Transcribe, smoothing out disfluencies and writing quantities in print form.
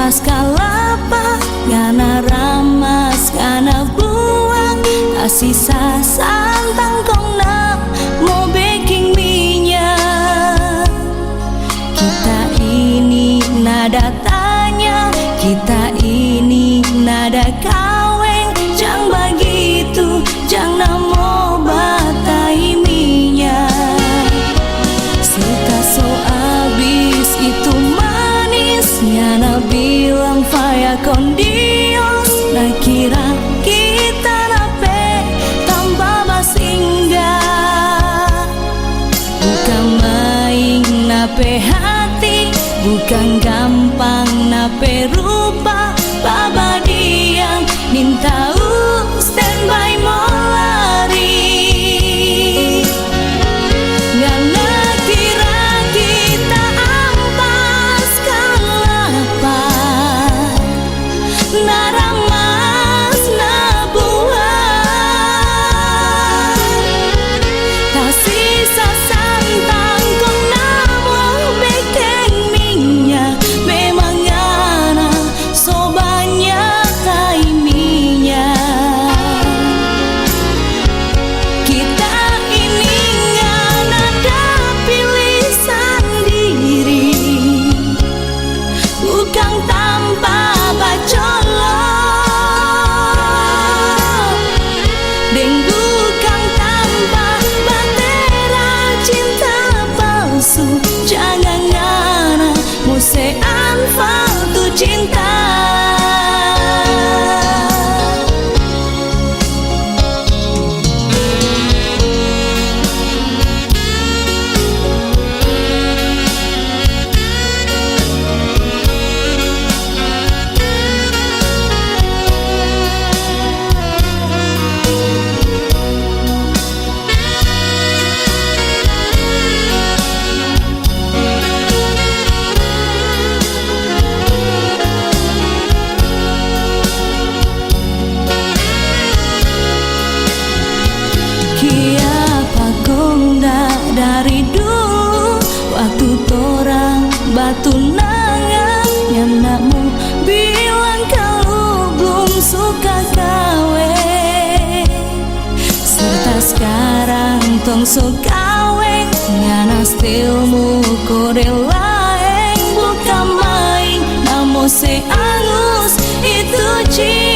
paskalapa ngana ramas kana buang kasisa santang kongna mau baking minyak. Kita ini nada tanya, kita ini nada kaweng, jang begitu jang namo batai minyak. Suka so abis itu manisnya na bilang faya kondios, na kira kita nape tanpa basingga. Bukan main nape hati, bukan gampang nape rupa. Baba diam minta standby mau lari. Ngana kira kita ampas kalapa, naramas nabuang, tak sisa santang kong namo bekeng minyak. Memang ngana so banyak kai minyak. Kita ini ngana ada pilih sendiri, bukan tanpa bacolok, dan bukan tanpa batera cinta palsu. Jangan ngana musean faltu cinta. Dari dulu waktu torang batu nangan, yang nakmu bilang kalau belum suka kawe. Serta sekarang tong so kawe, ngana stilmu kode laeng. Bukan main namo se angus itu cinta.